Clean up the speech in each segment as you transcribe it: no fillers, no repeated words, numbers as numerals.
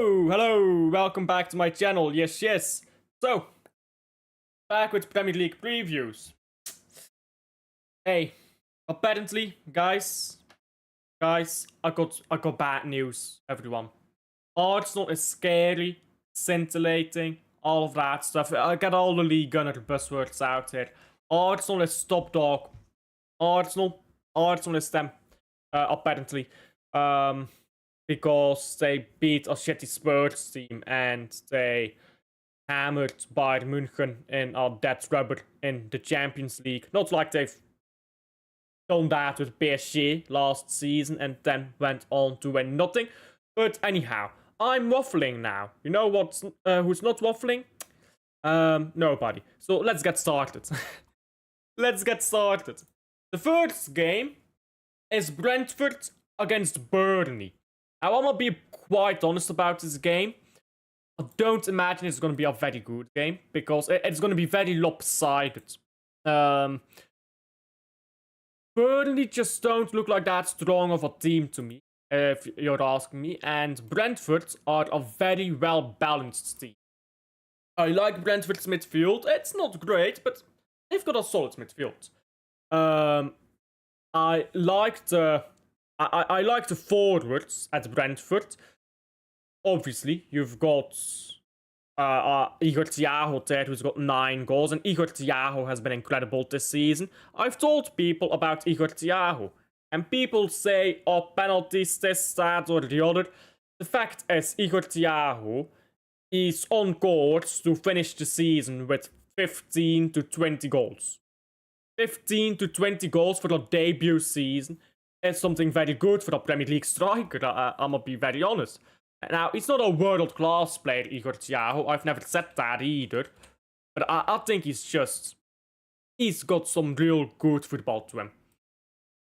Hello, welcome back to my channel. Yes. So, back with Premier League previews. Hey, apparently, guys, I got bad news, everyone. Arsenal is scary, scintillating, all of that stuff. I got all the league gunner buzzwords out here. Arsenal is top dog. Arsenal is them, apparently. Because they beat a shitty Spurs team and they hammered Bayern München in a dead rubber in the Champions League. Not like they've done that with PSG last season and then went on to win nothing. But anyhow, I'm waffling now. You know who's not waffling? Nobody. So let's get started. The first game is Brentford against Burnley. Now, I'm gonna be quite honest about this game. I don't imagine it's gonna be a very good game because it's gonna be very lopsided. Burnley just don't look like that strong of a team to me, if you're asking me. And Brentford are a very well balanced team. I like Brentford's midfield. It's not great, but they've got a solid midfield. I like the forwards at Brentford. Obviously, you've got Igor Thiago there, who's got 9 goals, and Igor Thiago has been incredible this season. I've told people about Igor Thiago, and people say, oh, penalties, this, that, or the other. The fact is, Igor Thiago is on course to finish the season with 15 to 20 goals. 15 to 20 goals for a debut season. It's something very good for a Premier League striker, I'm gonna be very honest. Now, he's not a world-class player, Igor Thiago. I've never said that either. But I think he's got some real good football to him.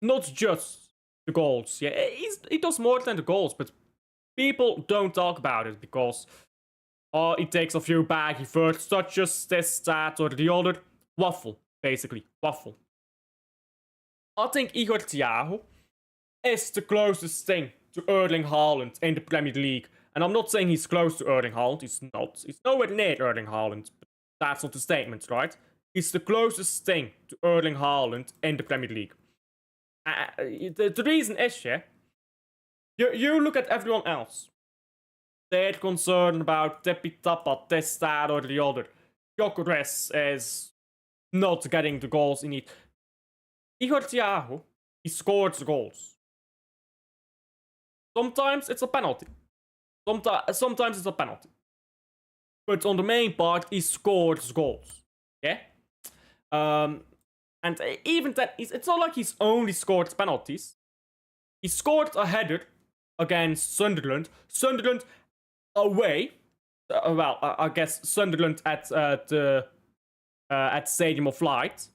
Not just the goals. Yeah, he does more than the goals, but people don't talk about it because he takes a few baggy first touches, this, that, or the other. Waffle, basically. Waffle. I think Igor Thiago is the closest thing to Erling Haaland in the Premier League. And I'm not saying he's close to Erling Haaland. He's not. He's nowhere near Erling Haaland. But that's not the statement, right? He's the closest thing to Erling Haaland in the Premier League. The reason is, yeah, you look at everyone else. They're concerned about Tippy Tappa, this, that, or the other. Gyökeres is not getting the goals he needs. Igor Thiago, he scores goals. Sometimes it's a penalty. Sometimes it's a penalty. But on the main part, he scores goals. Yeah? And even that, it's not like he's only scored penalties. He scored a header against Sunderland. Sunderland away. I guess Sunderland at Stadium of Light.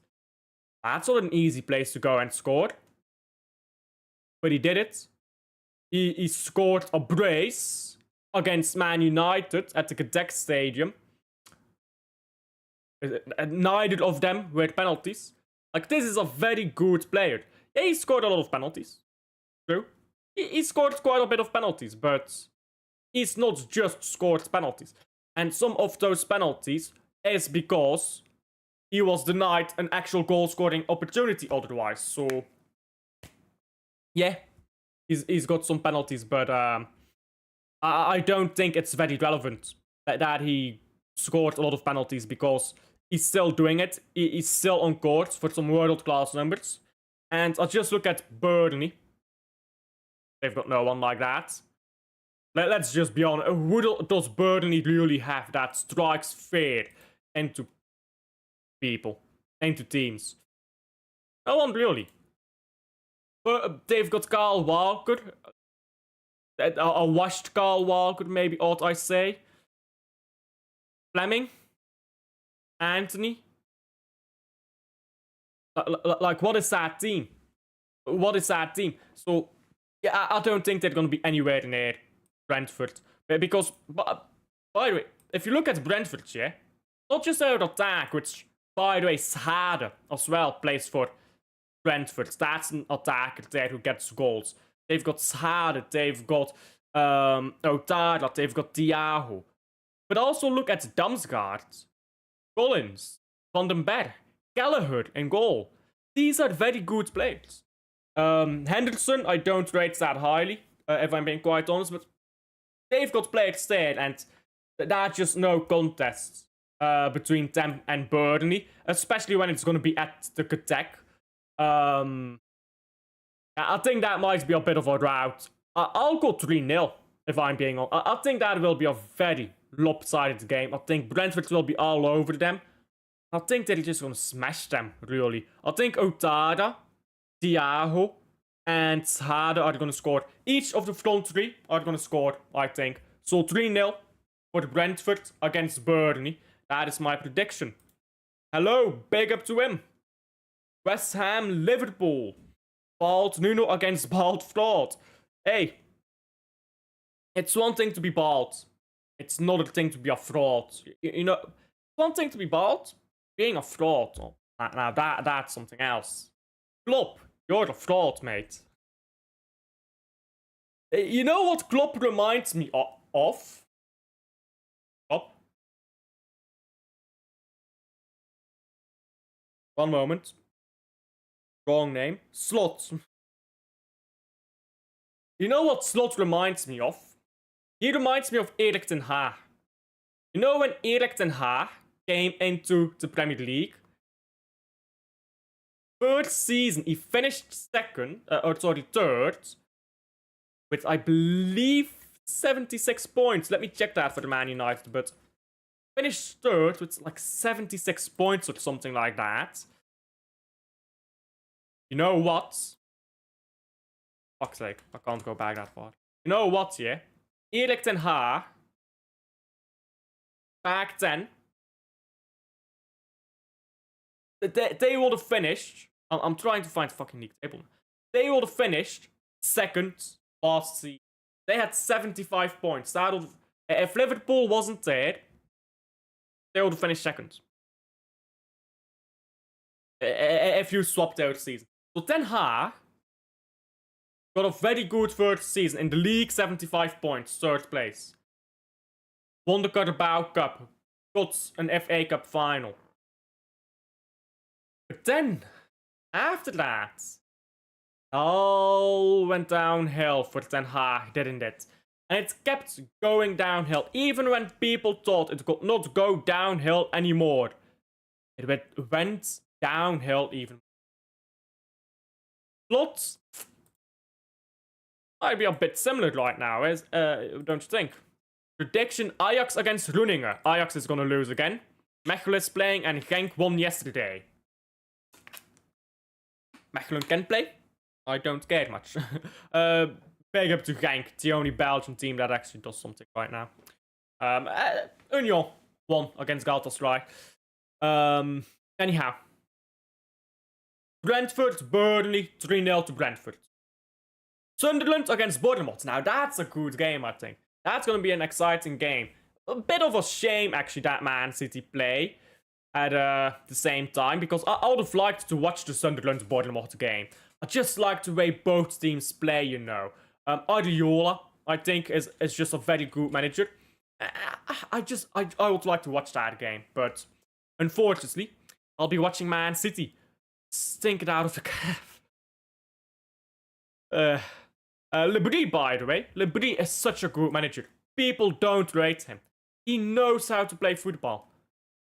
That's not an easy place to go and score. But he did it. He scored a brace against Man United at the Cadet Stadium. Neither of them were penalties. Like, this is a very good player. Yeah, he scored a lot of penalties. True. He scored quite a bit of penalties, but he's not just scored penalties. And some of those penalties is because he was denied an actual goal-scoring opportunity otherwise. So, yeah, he's got some penalties, but I don't think it's very relevant that he scored a lot of penalties because he's still doing it. He's still on course for some world-class numbers. And I'll just look at Burnley. They've got no one like that. Let's just be honest. Who does Burnley really have that strikes fair into people, into teams? No one really. But they've got Kyle Walker. A washed Kyle Walker, maybe ought I say. Fleming. Anthony. Like, what is that team? What is that team? So, yeah, I don't think they're going to be anywhere near Brentford. Because, by the way, if you look at Brentford, yeah, not just their attack, which, by the way, Shearer as well plays for Brentford. That's an attacker there who gets goals. They've got Shearer, they've got Otada, they've got Diago. But also look at Damsgaard, Collins, Van den Berg, Gallagher in goal. These are very good players. Henderson, I don't rate that highly, if I'm being quite honest, but they've got players there, and that's just no contest between them and Burnley, especially when it's going to be at the attack. I think that might be a bit of a rout. I'll go 3-0, if I'm being honest. I think that will be a very lopsided game. I think Brentford will be all over them. I think they're just going to smash them, really. I think Otada, Diago, and Haaland are going to score. Each of the front three are going to score, I think. So 3-0 for Brentford against Burnley. That is my prediction. Hello, big up to him. West Ham, Liverpool. Bald Nuno against Bald Fraud. Hey, it's one thing to be bald. It's another thing to be a fraud. You know, one thing to be bald, being a fraud. Oh, now that's something else. Klopp, you're a fraud, mate. You know what Klopp reminds me of? Klopp. One moment. Wrong name. Slot. You know what Slot reminds me of? He reminds me of Erik ten Hag. You know when Erik ten Hag came into the Premier League? First season, he finished third, with I believe 76 points. Let me check that for the Man United, but finished third with like 76 points or something like that. You know what? Fuck's sake, I can't go back that far. You know what, yeah? Erik ten Hag, back then, they would have finished. I'm trying to find the fucking league table. They would have finished second last season. They had 75 points. If Liverpool wasn't there, they would have finished second. If you swapped out the season. So Ten Hag got a very good first season. In the league, 75 points, third place. Won the Carabao Cup. Got an FA Cup final. But then, after that, all went downhill for Ten Hag, didn't it? And it kept going downhill, even when people thought it could not go downhill anymore. It went downhill even. Slot might be a bit similar right now, don't you think? Prediction, Ajax against Groningen. Ajax is gonna lose again. Mechelen is playing and Genk won yesterday. Mechelen can play. I don't care much. Big up to Genk, the only Belgian team that actually does something right now. Union won against Galatasaray. Anyhow. Brentford, Burnley, 3-0 to Brentford. Sunderland against Bournemouth. Now that's a good game, I think. That's going to be an exciting game. A bit of a shame, actually, that Man City play at the same time, because I would have liked to watch the Sunderland-Bournemouth game. I just like the way both teams play, you know. Areola, I think, is just a very good manager. I would like to watch that game, but unfortunately, I'll be watching Man City stink it out of the calf. Lebris, by the way. Lebris is such a good manager. People don't rate him. He knows how to play football.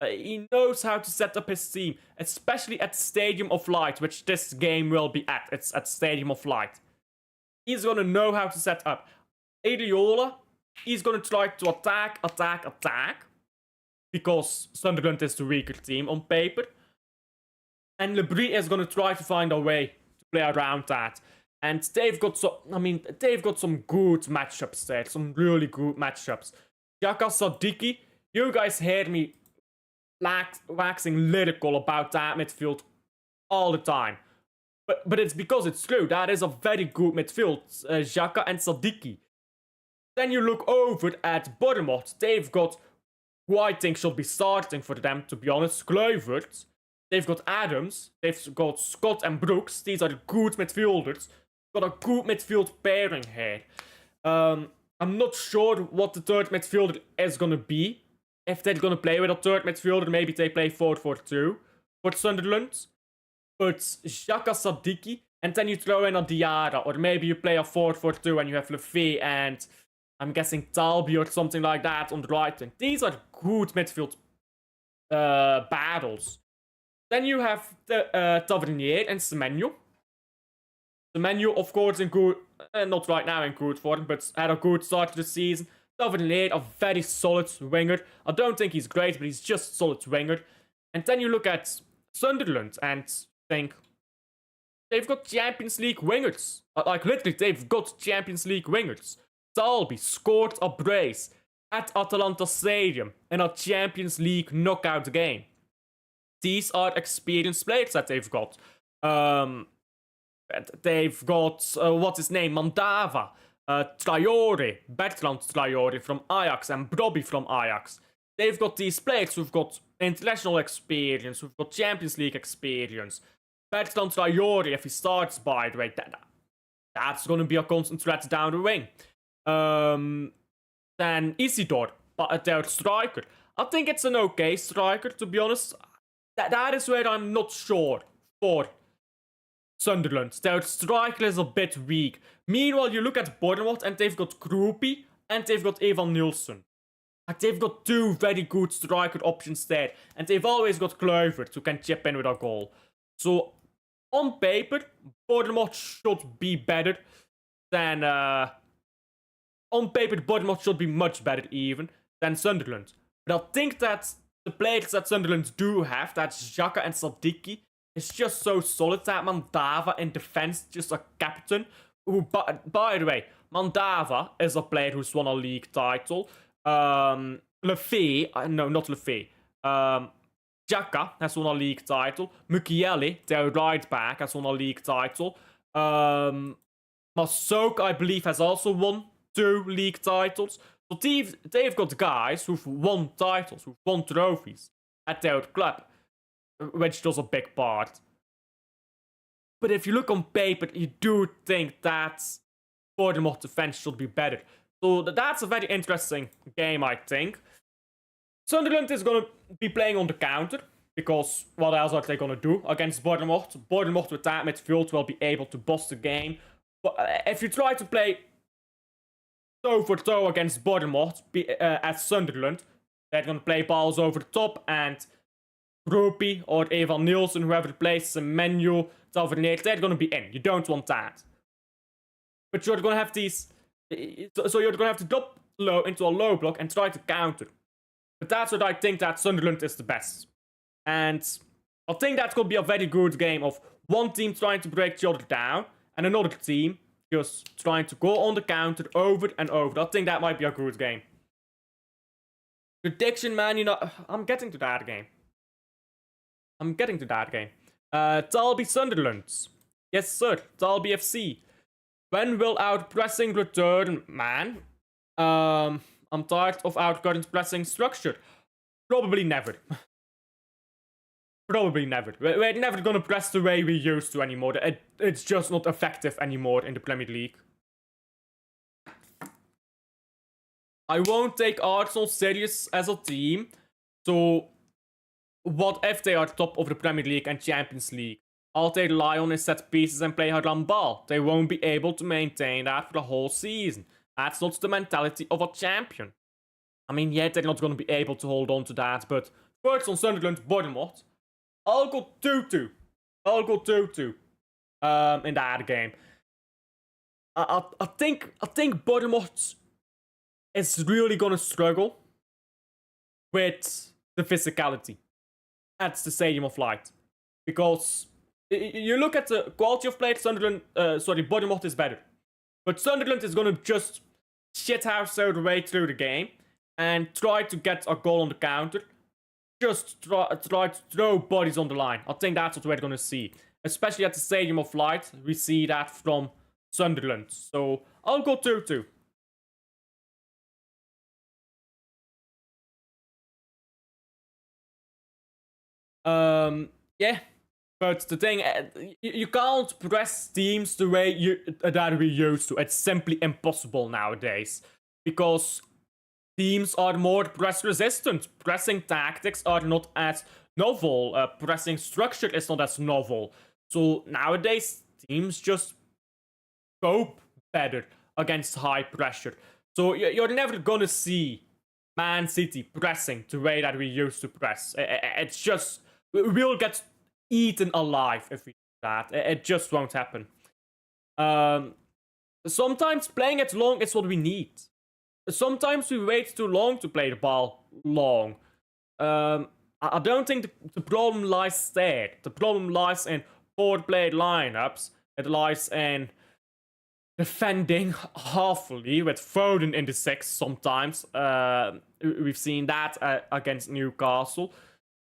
He knows how to set up his team, especially at Stadium of Light, which this game will be at. It's at Stadium of Light. He's gonna know how to set up. Areola, he's gonna try to attack, because Sunderland is the weaker team on paper. And Lebris is gonna try to find a way to play around that. And they've got some good matchups there. Some really good matchups. Xhaka, Sadiki, you guys hear me waxing lyrical about that midfield all the time. But it's because it's true. That is a very good midfield. Xhaka and Sadiki. Then you look over at Bournemouth. They've got who I think should be starting for them, to be honest. Kluivert. They've got Adams. They've got Scott and Brooks. These are the good midfielders. Got a good midfield pairing here. I'm not sure what the third midfielder is going to be. If they're going to play with a third midfielder, maybe they play 4-4-2 for Sunderland. But Xhaka, Sadiki, and then you throw in a Diarra, or maybe you play a 4-4-2 and you have Lefebvre and I'm guessing Talbi or something like that on the right wing. These are good midfield battles. Then you have the Tavernier and Semenyo. Semenyo, of course, in good, not right now in good form, but had a good start to the season. Tavernier, a very solid winger. I don't think he's great, but he's just a solid winger. And then you look at Sunderland and think, they've got Champions League wingers. Like, literally, they've got Champions League wingers. Talbi scored a brace at Atalanta Stadium in a Champions League knockout game. These are experienced players that they've got. They've got, what's his name, Mandava, Traore, Bertrand Traore from Ajax, and Brobby from Ajax. They've got these players who've got international experience, who've got Champions League experience. Bertrand Traore, if he starts, by the way, that's going to be a constant threat down the wing. Then Isidore, their striker. I think it's an okay striker, to be honest. That is where I'm not sure for Sunderland. Their striker is a bit weak. Meanwhile, you look at Bournemouth and they've got Groupie and they've got Evan Nielsen. Like, they've got two very good striker options there. And they've always got Kluivert who can chip in with a goal. So, on paper, Bournemouth should be better than... on paper, Bournemouth should be much better even than Sunderland. But I think that the players that Sunderland do have, that's Xhaka and Sadiki, is just so solid. That Mandava in defense, just a captain. Who, by the way, Mandava is a player who's won a league title. Lefebvre, no, not Lefebvre. Xhaka has won a league title. Mukiele, their right back, has won a league title. Masok, I believe, has also won 2 league titles. So they've got guys who've won titles, who've won trophies at their club, which does a big part. But if you look on paper, you do think that Bournemouth defense should be better. So that's a very interesting game, I think. Sunderland is going to be playing on the counter, because what else are they going to do against Bournemouth? Bournemouth with that midfield will be able to boss the game. But if you try to play toe for toe against Bournemouth at Sunderland, they're going to play balls over the top, and Groupie or Evan Nielsen, whoever plays the menu, Tavernier, they're going to be in. You don't want that. But you're going to have these... So you're going to have to drop low into a low block and try to counter. But that's what I think that Sunderland is the best. And I think that's going to be a very good game of one team trying to break the other down, and another team just trying to go on the counter over and over. I think that might be a good game. Prediction, man, you know, I'm getting to that game. Dalby Sunderland. Yes, sir. Dalby FC. When will our pressing return, man? I'm tired of our current pressing structure. Probably never. Probably never. We're never gonna press the way we used to anymore. It's just not effective anymore in the Premier League. I won't take Arsenal serious as a team. So, what if they are top of the Premier League and Champions League? All they rely on is set pieces and play haram ball. They won't be able to maintain that for the whole season. That's not the mentality of a champion. I mean, yeah, they're not going to be able to hold on to that, but first on Sunderland, Bournemouth, I'll go 2-2. In that game. I think Bournemouth is really going to struggle with the physicality at the Stadium of Light. Because you look at the quality of play, Bournemouth is better. But Sunderland is going to just shithouse their way through the game and try to get a goal on the counter. Just try to throw bodies on the line. I think that's what we're going to see. Especially at the Stadium of Light, we see that from Sunderland. So, I'll go 2-2. Yeah. But the thing, you can't press teams the way that we used to. It's simply impossible nowadays. because teams are more press resistant. Pressing tactics are not as novel. Pressing structure is not as novel. So nowadays, teams just cope better against high pressure. So you're never gonna see Man City pressing the way that we used to press. It's just, we'll get eaten alive if we do that. It just won't happen. Sometimes playing it long is what we need. Sometimes we wait too long to play the ball long. I don't think the problem lies there. The problem lies in forward-played lineups. It lies in defending halfly with Foden in the 6 sometimes. We've seen that against Newcastle.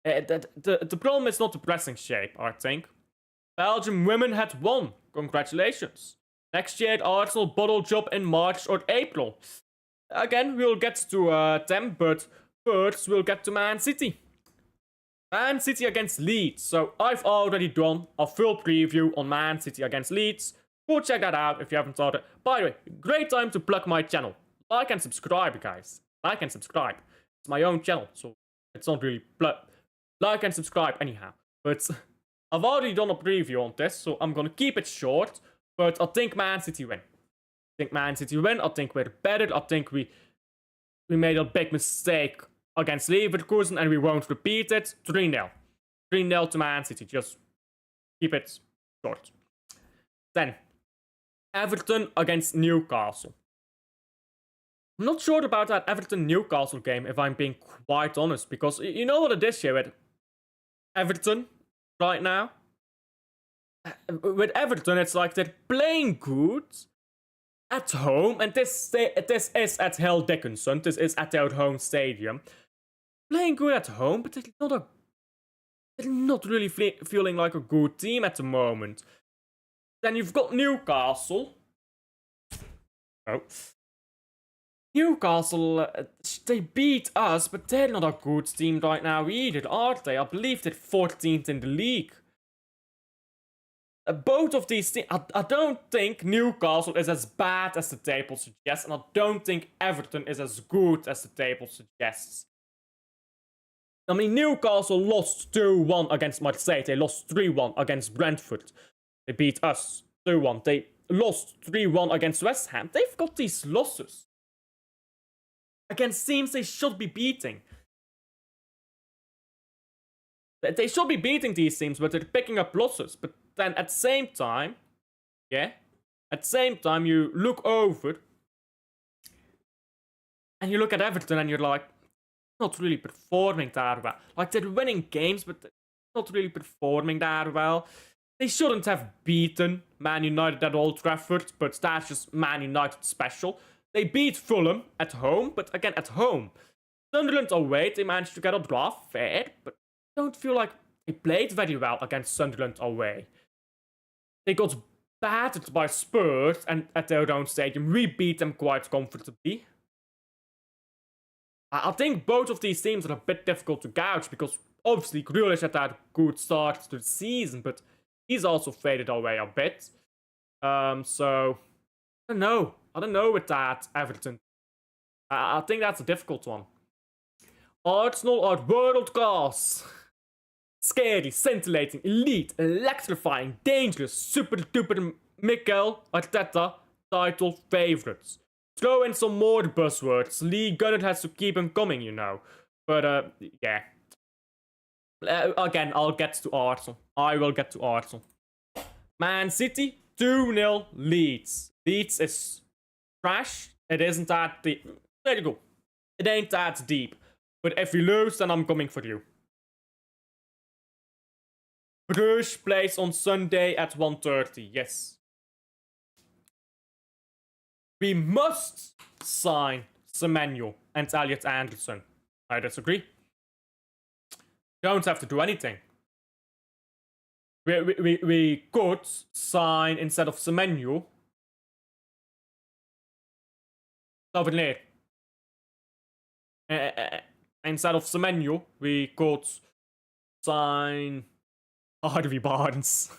The problem is not the pressing shape, I think. Belgium women had won. Congratulations. Next year at Arsenal bottle job in March or April. Again, we'll get to them, but first we'll get to Man City. Man City against Leeds. So I've already done a full preview on Man City against Leeds. Go check that out if you haven't started. By the way, great time to plug my channel. Like and subscribe, guys. Like and subscribe. It's my own channel, so it's not really like and subscribe anyhow. But I've already done a preview on this, so I'm gonna keep it short. But I think Man City win. I think we're better. I think we made a big mistake against Leverkusen and we won't repeat it. 3-0. 3-0 to Man City. Just keep it short. Then, Everton against Newcastle. I'm not sure about that Everton-Newcastle game, if I'm being quite honest, because you know what it is here with Everton right now? With Everton, it's like they're playing good at home, and this is at Hill Dickinson, this is at their home stadium. Playing good at home, but they're not really feeling like a good team at the moment. Then you've got Newcastle. Oh. Newcastle, they beat us, but they're not a good team right now either, are they? I believe they're 14th in the league. Both of these teams, I don't think Newcastle is as bad as the table suggests, and I don't think Everton is as good as the table suggests. I mean, Newcastle lost 2-1 against Marseille. They lost 3-1 against Brentford. They beat us 2-1. They lost 3-1 against West Ham. They've got these losses against teams they should be beating. They should be beating these teams, but they're picking up losses. But then at the same time, you look over and you look at Everton and you're like, not really performing that well. Like, they're winning games, but they're not really performing that well. They shouldn't have beaten Man United at Old Trafford, but that's just Man United special. They beat Fulham at home, but again, at home. Sunderland away, they managed to get a draw, fair, but I don't feel like they played very well against Sunderland away. They got battered by Spurs and at their own stadium. We beat them quite comfortably. I think both of these teams are a bit difficult to gauge because obviously Grealish had that good start to the season, but he's also faded away a bit. So I don't know with that Everton. I think that's a difficult one. Arsenal are world class. Scary, scintillating, elite, electrifying, dangerous, super duper Mikel Arteta title favorites. Throw in some more buzzwords. Lee Gunnar has to keep them coming, you know. But, yeah. Again, I'll get to Arsenal. I will get to Arsenal. Man City, 2-0 Leeds. Leeds is trash. It isn't that deep. There you go. It ain't that deep. But if we lose, then I'm coming for you. Bruges plays on Sunday at 1:30. Yes. We must sign Semenyo and Elliot Anderson. I disagree. Don't have to do anything. We could sign instead of Semenyo Tavernier. Instead of Semenyo, we could sign Harvey Barnes.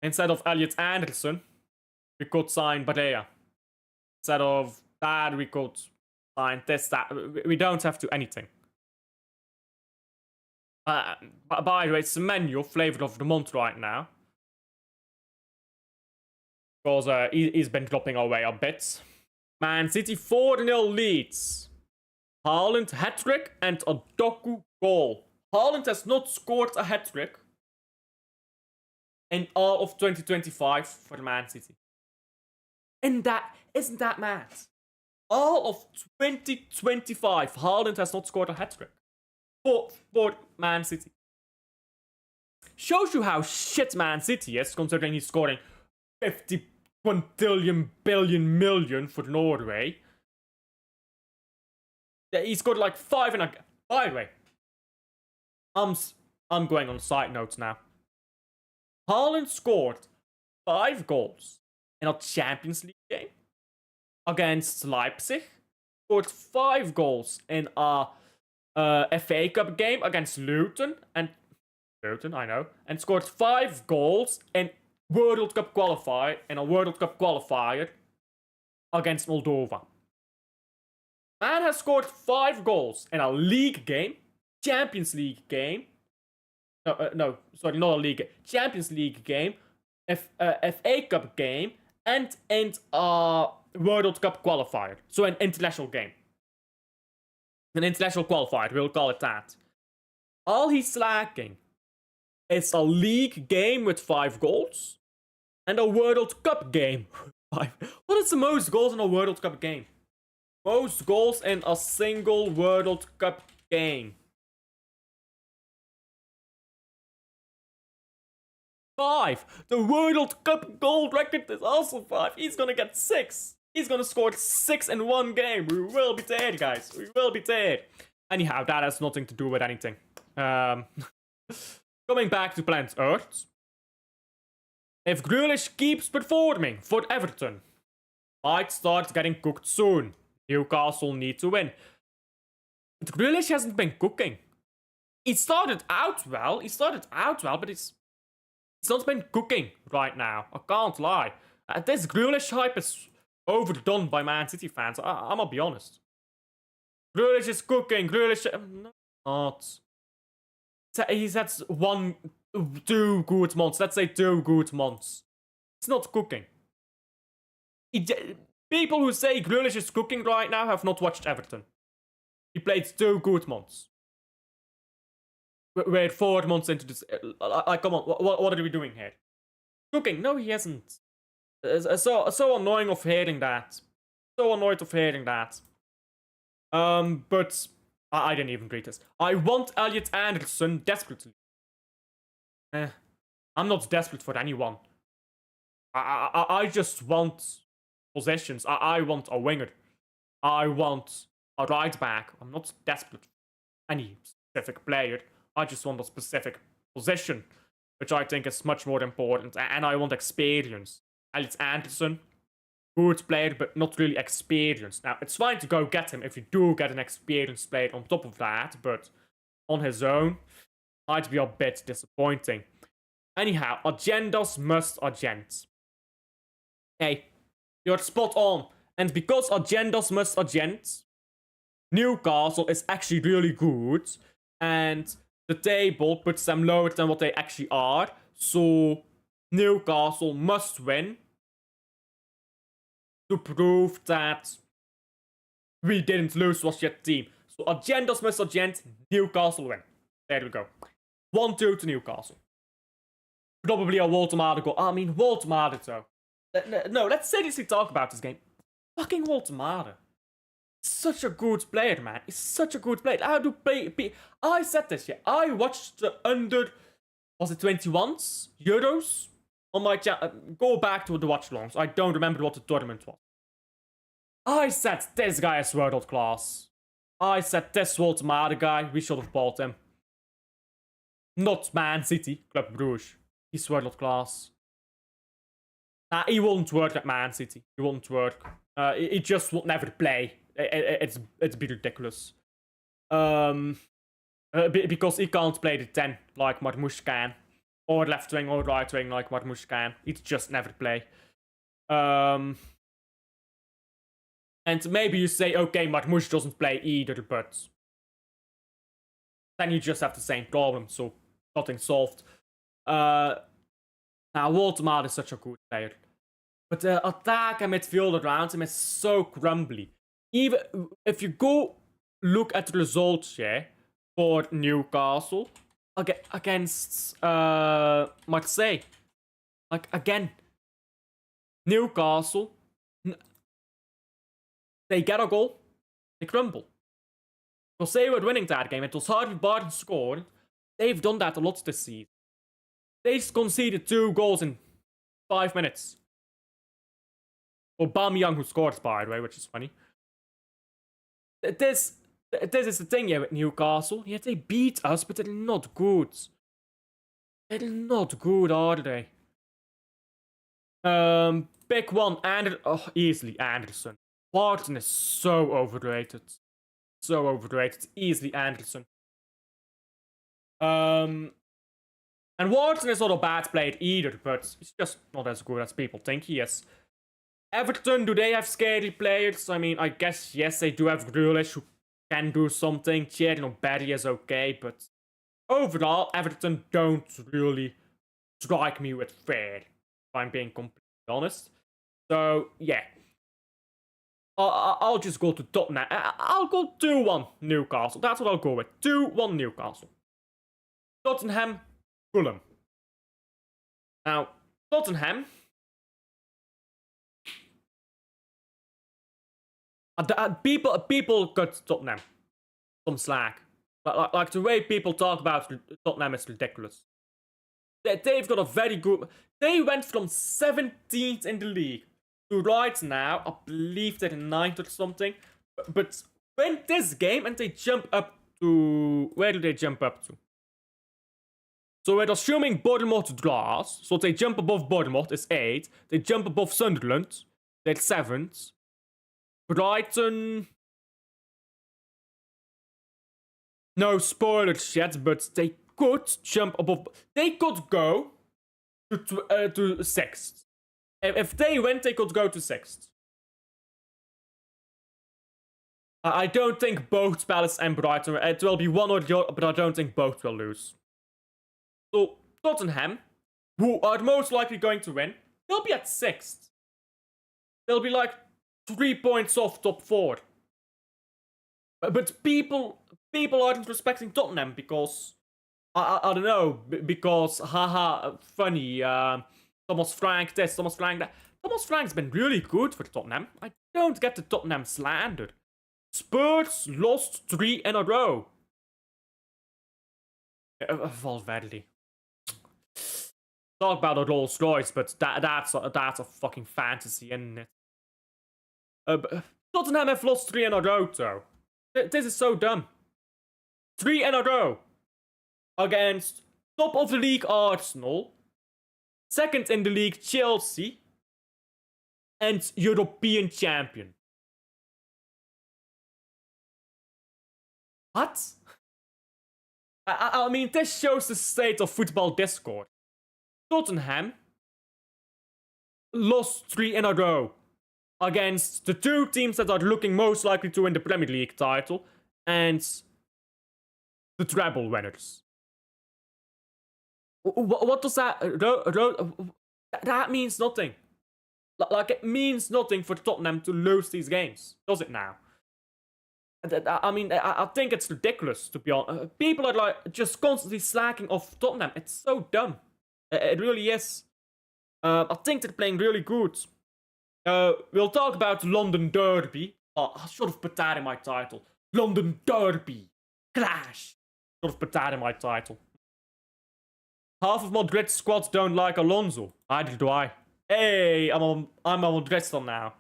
Instead of Elliot Anderson, we could sign Badea. Instead of that, we could sign this, that. We don't have to anything. By the way, it's the menu flavor of the month right now. Because he's been dropping away a bit. Man City 4-0 leads. Haaland hat-trick and a Doku goal. Haaland has not scored a hat-trick in all of 2025 for Man City. And isn't that mad? All of 2025, Haaland has not scored a hat-trick for Man City. Shows you how shit Man City is, considering he's scoring 50 quintillion billion million for Norway. He scored like 5 and a... By the way, I'm going on side notes now. Haaland scored 5 goals in a Champions League game against Leipzig. Scored 5 goals in a FA Cup game against Luton, I know, and scored 5 goals in World Cup qualifier in a World Cup qualifier against Moldova. Man has scored 5 goals in a league game, Champions League game. No, sorry, not a league. Champions League game, FA Cup game, and a World Cup qualifier. So an international game. An international qualifier, we'll call it that. All he's lacking is a league game with 5 goals and a World Cup game. What is the most goals in a World Cup game? Most goals in a single World Cup game. 5. The World Cup goal record is also 5. He's gonna get 6. He's gonna score 6 in one game. We will be dead, guys. We will be dead. Anyhow, that has nothing to do with anything. Coming back to Planet Earth. If Grealish keeps performing for Everton, might start getting cooked soon. Newcastle need to win. But Grealish hasn't been cooking. He started out well, but it's not been cooking right now. I can't lie. This Grealish hype is overdone by Man City fans. I'm gonna be honest. Grealish is cooking. Grealish... No, not. He's had 2 good months. Let's say 2 good months. It's not cooking. People who say Grealish is cooking right now have not watched Everton. He played 2 good months. We're 4 months into this. Come on, what are we doing here? Cooking? No, he hasn't. So annoying of hearing that. So annoyed of hearing that. But I didn't even read this. I want Elliot Anderson desperately. I'm not desperate for anyone. I just want possessions. I want a winger. I want a right back. I'm not desperate for any specific player. I just want a specific position, which I think is much more important. And I want experience. Elliot Anderson, good player, but not really experienced. Now, it's fine to go get him if you do get an experienced player on top of that, but on his own, might be a bit disappointing. Anyhow, agendas must agent. Hey, you're spot on. And because agendas must agent, Newcastle is actually really good, and the table puts them lower than what they actually are. So Newcastle must win to prove that we didn't lose was yet team. So agendas must agent, Newcastle win. There we go. 1-2 to Newcastle. Probably a Woltemade goal. I mean, Woltemade though. No, let's seriously talk about this game. Fucking Woltemade. Such a good player, man. He's such a good player. How do play? I said this, yeah. I watched the under, was it 21s Euros on my channel. Go back to the watch longs. I don't remember what the tournament was. I said this guy is world class. I said this Woltemade guy, we should have bought him. Not Man City, Club Brugge. He's world class. He won't work at Man City. He won't work. He just will never play. It's a bit ridiculous. Because he can't play the 10 like Marmoush can. Or left wing or right wing like Marmoush can. He'd just never play. And maybe you say, okay, Marmoush doesn't play either, but then you just have the same problem, so nothing solved. Now, Waldemar is such a good player. But the attack and midfield around him is so crumbly. Even if you go look at the results, yeah, for Newcastle against Marseille, like again, Newcastle, they get a goal, they crumble. Because they were winning that game. It was Harvey Barton scored. They've done that a lot this season. They conceded 2 goals in 5 minutes. Aubameyang who scored, by the way, which is funny. This is the thing here with Newcastle. Yeah, they beat us, but they're not good. They're not good, are they? Pick one, easily Anderson. Barton is so overrated. So overrated. Easily Anderson. And Wharton is not a bad player either, but he's just not as good as people think he is. Everton, do they have scary players? I mean, I guess, yes, they do have Grealish who can do something. Thierry Berry is okay, but overall, Everton don't really strike me with fear, if I'm being completely honest. So, yeah. I'll just go to Tottenham. I'll go 2-1 Newcastle. That's what I'll go with. 2-1 Newcastle. Tottenham, Fulham. Now, Tottenham... people cut Tottenham some slack. Like the way people talk about Tottenham is ridiculous. They've got a very good... They went from 17th in the league to right now, I believe they're 9th or something. But win this game and they jump up to... Where do they jump up to? So we're assuming Bournemouth draws. So they jump above Bournemouth is 8th. They jump above Sunderland. They're 7th. Brighton... No spoilers yet, but they could jump above... They could go to 6th. If they win, they could go to 6th. I don't think both Palace and Brighton... It will be one or the other, but I don't think both will lose. So, Tottenham, who are most likely going to win, they'll be at 6th. They'll be like 3 points off top 4. But people aren't respecting Tottenham because... I don't know, because, haha, funny, Thomas Frank this, Thomas Frank that. Thomas Frank's been really good for Tottenham. I don't get the Tottenham slander. Spurs lost 3 in a row. Valverde. Talk about a Rolls Royce, but that's a fucking fantasy, isn't it? Tottenham have lost 3 in a row, though. This is so dumb. 3 in a row. Against top of the league Arsenal, 2nd in the league Chelsea, and European champion. What? I mean, this shows the state of football discord. Tottenham lost 3 in a row against the 2 teams that are looking most likely to win the Premier League title and the treble winners. What does that... That means nothing. Like, it means nothing for Tottenham to lose these games. Does it now? I mean, I think it's ridiculous, to be honest. People are, like, just constantly slacking off Tottenham. It's so dumb. It really is. I think they're playing really good. We'll talk about London Derby. Oh, I should have put that in my title. London Derby. Clash. Should have put that in my title. Half of Madrid's squad don't like Alonso. Either do I. Hey, I'm a Madridista now.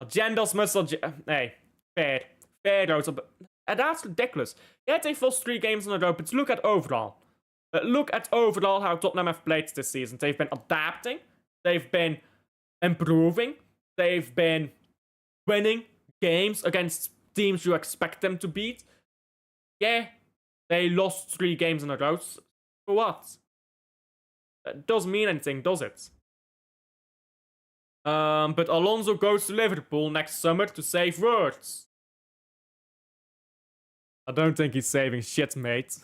Agendas must... Hey, fair. Fair, though. That's ridiculous. Yeah, they've lost 3 games in a row, but look at overall. Look at overall how Tottenham have played this season. They've been adapting. They've been improving. They've been winning games against teams you expect them to beat. Yeah, they lost 3 games in a row. For what? That doesn't mean anything, does it? But Alonso goes to Liverpool next summer to save words. I don't think he's saving shit, mate.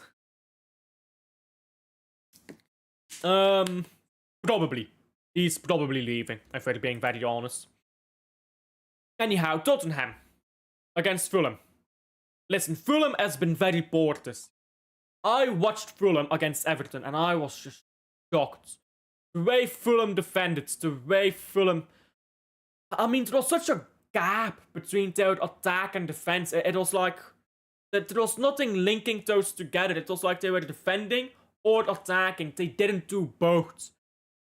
Probably. He's probably leaving, if we're being very honest. Anyhow, Tottenham against Fulham. Listen, Fulham has been very poor this. I watched Fulham against Everton and I was just shocked. The way Fulham defended, the way Fulham... I mean, there was such a gap between their attack and defense. It was like... There was nothing linking those together. It was like they were defending or attacking. They didn't do both.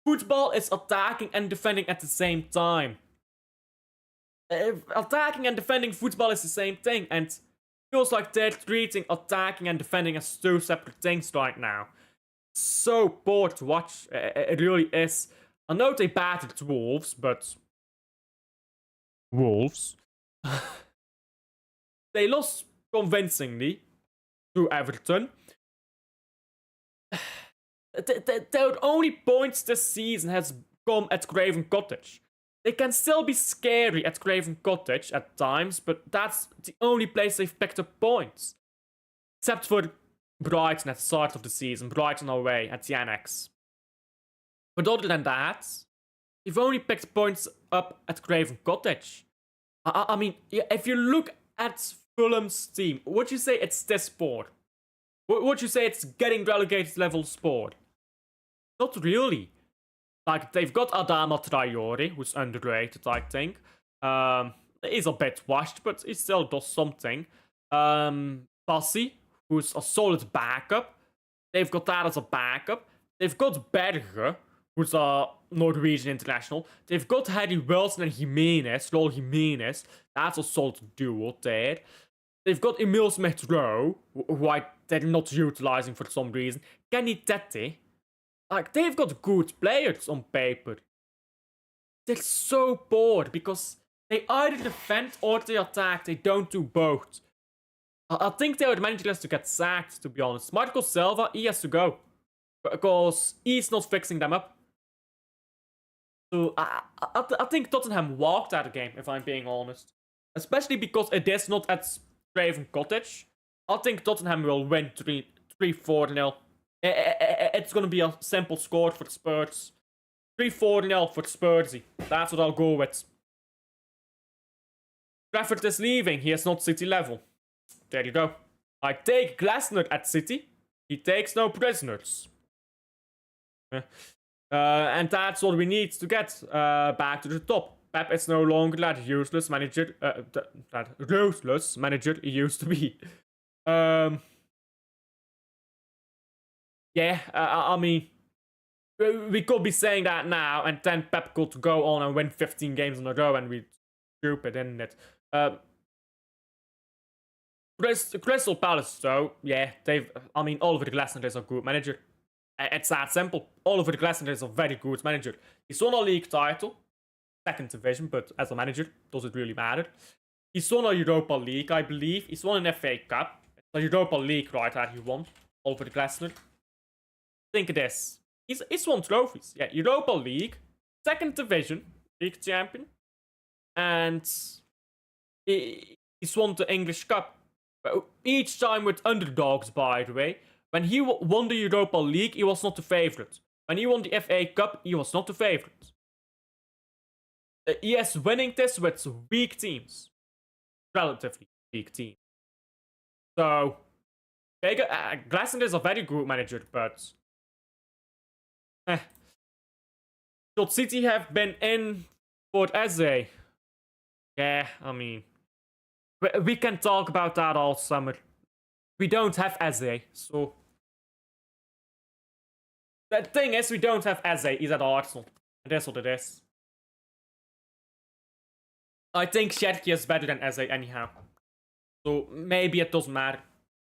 Football is attacking and defending at the same time. Attacking and defending football is the same thing. And it feels like they're treating attacking and defending as two separate things right now. So poor to watch. It really is. I know they battered Wolves, but... Wolves? They lost convincingly to Everton. Their only points this season has come at Craven Cottage. They can still be scary at Craven Cottage at times, but that's the only place they've picked up points. Except for Brighton at the start of the season, Brighton away at the Annex. But other than that, they've only picked points up at Craven Cottage. I mean, if you look at Fulham's team, would you say it's this poor? Would you say it's getting relegated level sport? Not really. Like, they've got Adama Traore, who's underrated, I think. He's a bit washed, but he still does something. Bassi, who's a solid backup. They've got that as a backup. They've got Berge, who's a Norwegian international. They've got Harry Wilson and Jimenez, Raul Jimenez. That's a solid duo there. They've got Emil Smith-Rowe, who they're not utilizing for some reason. Kenny Tete. Like, they've got good players on paper. They're so bored because they either defend or they attack. They don't do both. I think their manager has to get sacked, to be honest. Marco Silva, he has to go. Because he's not fixing them up. So, I think Tottenham walked out of the game, if I'm being honest. Especially because it is not at Craven Cottage. I think Tottenham will win 3-4-0. It's going to be a simple score for Spurs. 3-4-0 for Spursy. That's what I'll go with. Trafford is leaving. He is not City level. There you go. I take Glasner at City. He takes no prisoners. And that's what we need to get back to the top. Pep is no longer that useless manager, that ruthless manager he used to be. Yeah, I mean, we could be saying that now, and then Pep could go on and win 15 games in a row, and we're stupid, isn't it? Crystal Palace, though, yeah, Oliver Glasner is a good manager. It's that simple. Oliver Glasner is a very good manager. He's won a league title. Second division, but as a manager, does it really matter? He's won a Europa League, I believe. He's won an FA Cup. It's a Europa League, right, that he won. Oliver Glasner. Think it is. He's won trophies. Yeah, Europa League, second division, league champion. And he's won the English Cup. Each time with underdogs, by the way. When he won the Europa League, he was not the favourite. When he won the FA Cup, he was not the favourite. He is winning this with weak teams. Relatively weak teams. So, Glasner is a very good manager, but... Should City have been in for Eze? Yeah, I mean... We can talk about that all summer. We don't have Eze, so... The thing is, we don't have Eze. He's at Arsenal. And that's what it is. I think Shearer is better than Eze anyhow. So maybe it doesn't matter.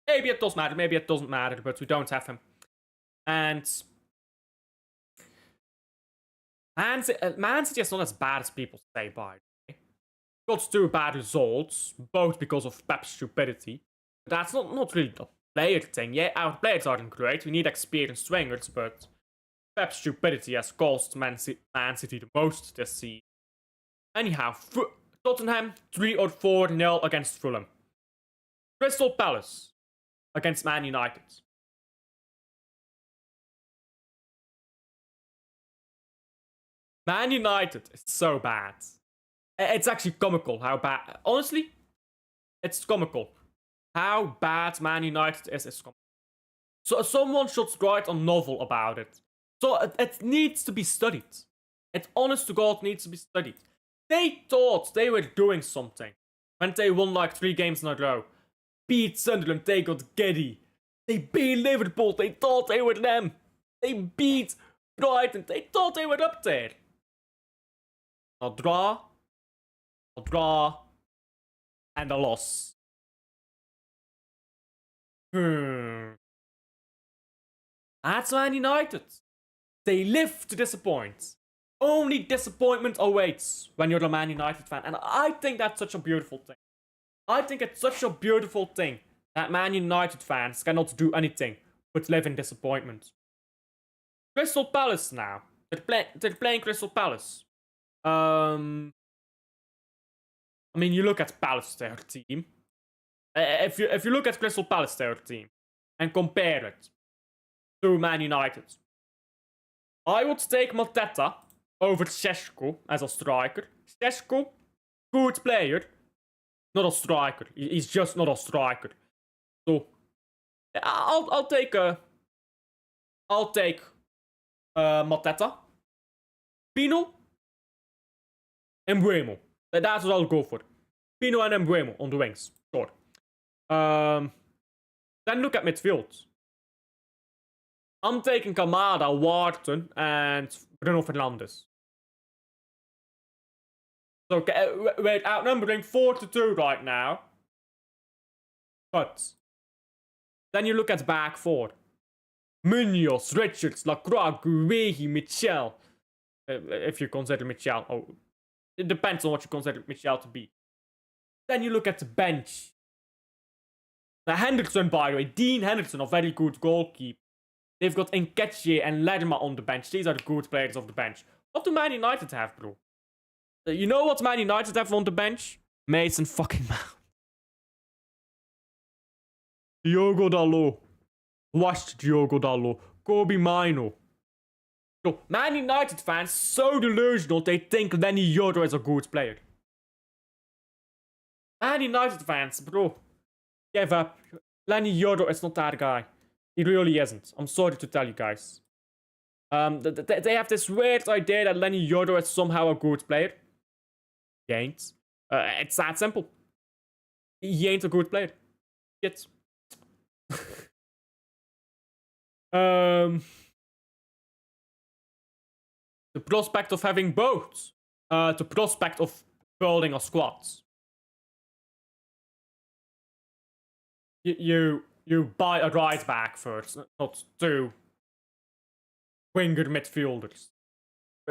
Maybe it does matter. Maybe it doesn't matter. But we don't have him. And... Man City is not as bad as people say, by the way. Got two bad results. Both because of Pep's stupidity. But that's not really the player thing. Yeah, our players aren't great. We need experienced swingers, but Pep's stupidity has cost Man City the most this season. Anyhow, Tottenham 3 or 4-0 against Fulham. Crystal Palace against Man United. Man United is so bad. It's actually comical how bad. Honestly, it's comical. How bad Man United is comical. So someone should write a novel about it. So it needs to be studied. It honest to God needs to be studied. They thought they were doing something when they won like 3 games in a row. Beat Sunderland, they got giddy. They beat Liverpool, they thought they were them. They beat Brighton, they thought they were up there. A draw, and a loss. That's Man United. They live to disappoint. Only disappointment awaits when you're a Man United fan. And I think that's such a beautiful thing. I think it's such a beautiful thing that Man United fans cannot do anything but live in disappointment. Crystal Palace now. They're playing Crystal Palace. I mean, you look at Palace, their team. If you look at Crystal Palace, their team, and compare it to Man United, I would take Mateta over Šeško as a striker. Šeško, good player, not a striker. He's just not a striker. So I'll take Mateta, Pino, and Mbeumo. That's what I'll go for. Pino and Mbeumo on the wings. Sure. Then look at midfield. I'm taking Kamada, Wharton, and Bruno Fernandes. So we're outnumbering 4-2 right now. But then you look at back 4. Munoz, Richards, Lacroix, Guehi, Michel. If you consider Michel. Oh, it depends on what you consider Michel to be. Then you look at the bench. Now Henderson, by the way. Dean Henderson, a very good goalkeeper. They've got Nketiah and Lerma on the bench. These are the good players of the bench. What do Man United have, bro? You know what Man United have on the bench? Mason fucking Mount. Diogo Dalot. Watch Diogo Dalot. Kobe Mino. So, Man United fans, so delusional, they think Lenny Yoro is a good player. Man United fans, bro, give up. Lenny Yoro is not that guy. He really isn't. I'm sorry to tell you guys. They have this weird idea that Lenny Yoro is somehow a good player. He ain't. It's that simple. He ain't a good player. Shit. The prospect of having both. The prospect of building a squad. You buy a right back first, not 2 winger midfielders.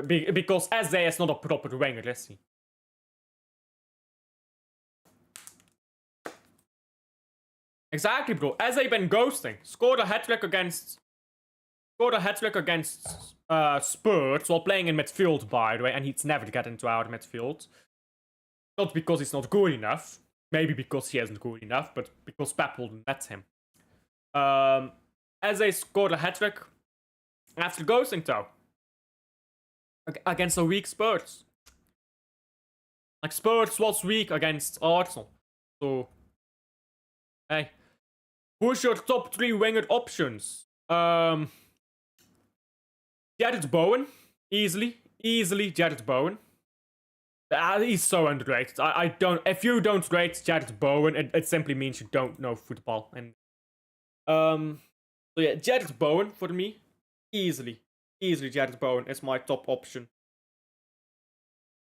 Because Eze is not a proper winger, is he? Exactly, bro. Eze been ghosting. Scored a hat-trick against Spurs while playing in midfield, by the way, and he'd never get into our midfield. Not because he's not good enough. Maybe because he isn't good enough, but because Pep wouldn't let him. Eze scored a hat-trick after ghosting, though. Against a weak Spurs. Like, Spurs was weak against Arsenal. So, hey. Who's your top 3 winger options? Jared Bowen. Easily Jared Bowen. He's so underrated. I don't. If you don't rate Jared Bowen, it simply means you don't know football. And so yeah, Jared Bowen for me, easily Jared Bowen is my top option.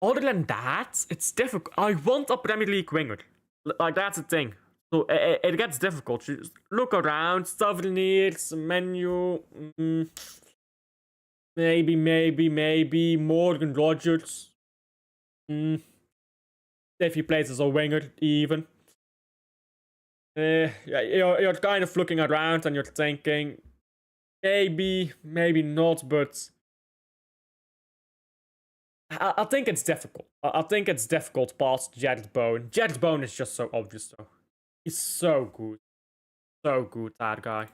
Other than that, it's difficult. I want a Premier League winger. Like, that's the thing. So it gets difficult. You look around, Souvenirs, menu. Maybe Morgan Rogers. If he plays as a winger, even. You're kind of looking around and you're thinking, maybe not, but I think it's difficult. I think it's difficult past Jared Bowen. Jared Bowen is just so obvious, though. He's so good. So good, that guy.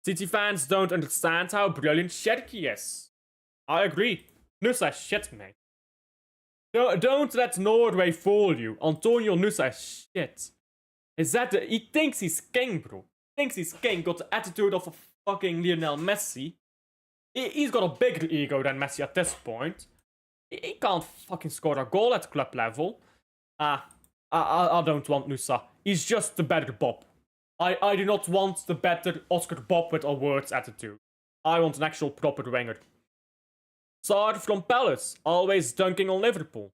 City fans don't understand how brilliant Cherky is. I agree. Nusa is shit, mate. No, don't let Norway fool you. Antonio Nusa is shit. He thinks he's king, bro. He thinks he's king. Got the attitude of a fucking Lionel Messi. He's got a bigger ego than Messi at this point. He can't fucking score a goal at club level. I don't want Nusa. He's just the better Bob. I do not want the better Oscar Bob with a words attitude. I want an actual proper winger. Sard from Palace, always dunking on Liverpool.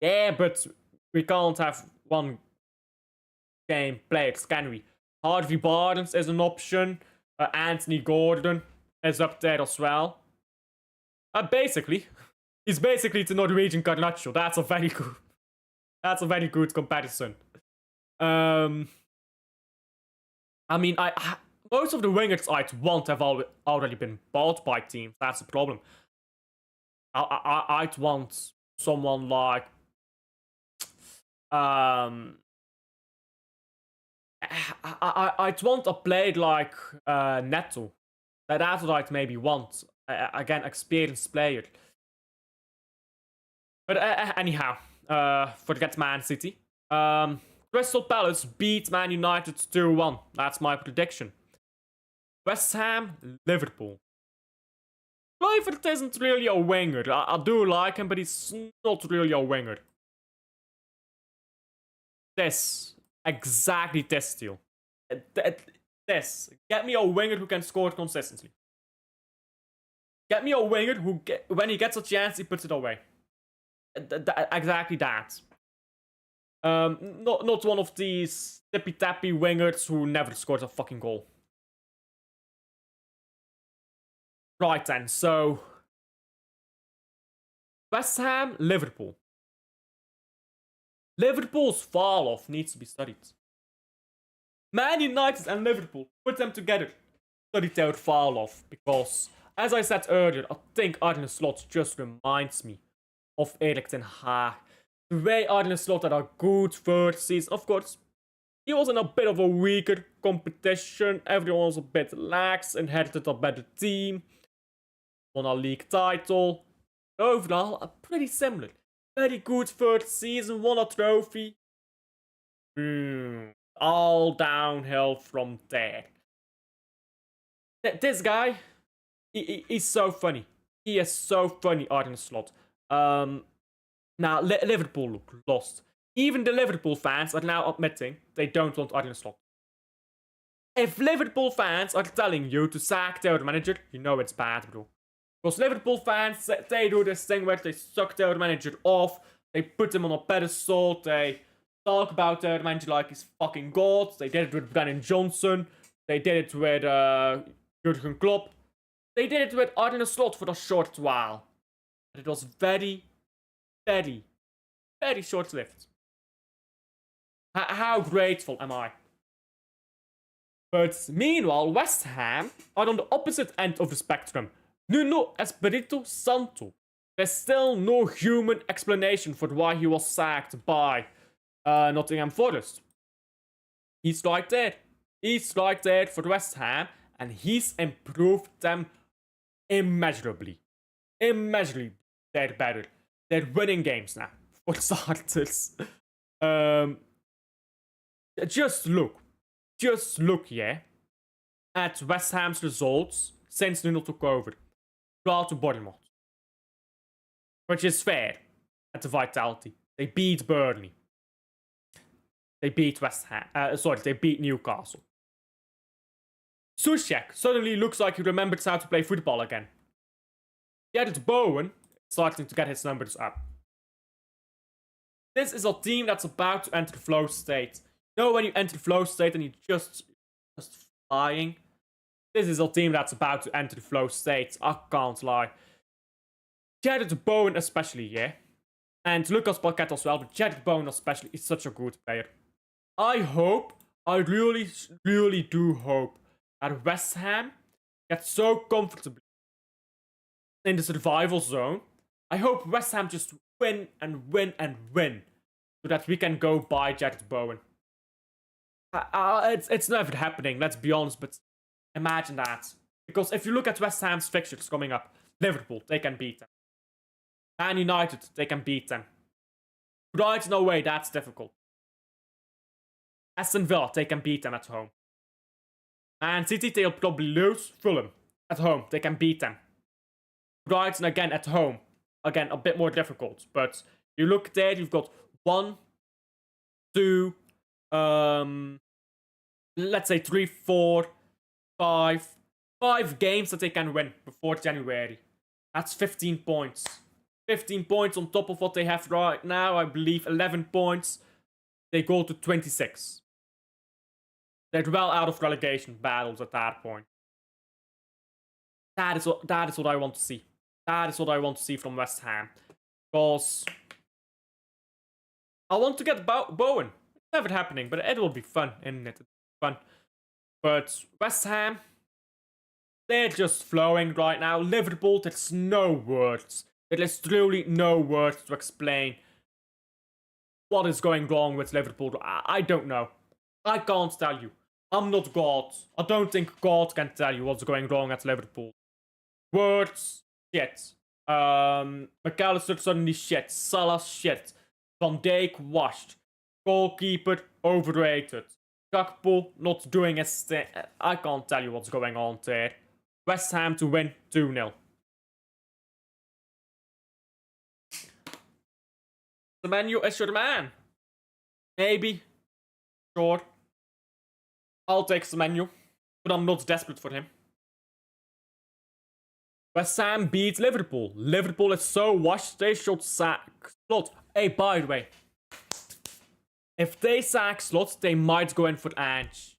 Yeah, but we can't have one game players, can we? Harvey Barnes is an option. Anthony Gordon is up there as well. Basically, he's basically the Norwegian Garnacho. That's a very good comparison. I mean, most of the wingers I'd want have already been bought by teams. That's the problem. I'd want someone like I'd want a player like Neto. That's what I'd maybe want. Again, experienced player. But anyhow, forget Man City. Crystal Palace beat Man United 2-1. That's my prediction. West Ham, Liverpool. Kluivert isn't really a winger. I do like him, but he's not really a winger. Exactly this deal. This. Get me a winger who can score consistently. Get me a winger who, when he gets a chance, he puts it away. Exactly that. Not one of these tippy-tappy wingers who never scores a fucking goal. Right then, so West Ham, Liverpool. Liverpool's fall-off needs to be studied. Man United and Liverpool, put them together, study their fall-off, because, as I said earlier, I think Arne Slot just reminds me of Erik ten Hag. The way Arne Slot had a good first season, of course, he was in a bit of a weaker competition, everyone was a bit lax, inherited a better team, won a league title. Overall, pretty similar. Very good first season, won a trophy. All downhill from there. This guy, he's so funny. He is so funny, Arne Slot. Now, Liverpool look lost. Even the Liverpool fans are now admitting they don't want Arne Slot. If Liverpool fans are telling you to sack their manager, you know it's bad, bro. Because Liverpool fans, they do this thing where they suck their manager off, they put him on a pedestal, they talk about their manager like he's fucking god. They did it with Brennan Johnson, they did it with Jurgen Klopp, they did it with Arne Slot for a short while. But it was very, very, very short-lived. How grateful am I? But meanwhile, West Ham are on the opposite end of the spectrum. Nuno Espirito Santo. There's still no human explanation for why he was sacked by Nottingham Forest. He's right there. He's right there for West Ham, and he's improved them immeasurably. Immeasurably, they're better. They're winning games now, for starters. Just look, yeah, at West Ham's results since Nuno took over. Draw to Bournemouth, which is fair at the Vitality. They beat Burnley. They beat West Ham. They beat Newcastle. Soucek suddenly looks like he remembers how to play football again. Jared Bowen is starting to get his numbers up. This is a team that's about to enter the flow state. You know when you enter the flow state and you're just flying? This is a team that's about to enter the flow state. I can't lie. Jared Bowen especially, yeah. And Lucas Paquette as well, but Jared Bowen especially is such a good player. I really, really do hope that West Ham gets so comfortably in the survival zone. I hope West Ham just win and win and win, so that we can go buy Jared Bowen. It's never happening, let's be honest, but imagine that. Because if you look at West Ham's fixtures coming up, Liverpool, they can beat them. Man United, they can beat them. Brighton away, that's difficult. Aston Villa, they can beat them at home. Man City, they'll probably lose. Fulham, at home, they can beat them. Brighton again at home. Again, a bit more difficult. But you look there, you've got 1, 2, let's say 3, 4, 5 games that they can win before January. That's 15 points. 15 points on top of what they have right now. I believe 11 points. They go to 26. They're well out of relegation battles at that point. That is what I want to see. That is what I want to see from West Ham. Because I want to get Bowen. It's never happening, but it will be fun, isn't it? It's fun. But West Ham, they're just flowing right now. Liverpool, there's no words. There is truly no words to explain what is going wrong with Liverpool. I don't know. I can't tell you. I'm not God. I don't think God can tell you what's going wrong at Liverpool. Words, shit. McAllister suddenly shit. Salah shit. Van Dijk washed. Goalkeeper overrated. Gakpo not doing his thing. I can't tell you what's going on there. West Ham to win 2-0. Semenyo is your man. Maybe. Sure. I'll take Semenyo, but I'm not desperate for him. West Ham beats Liverpool. Liverpool is so washed, they should sack Slot. Hey, by the way, if they sack Slot, they might go in for Ange.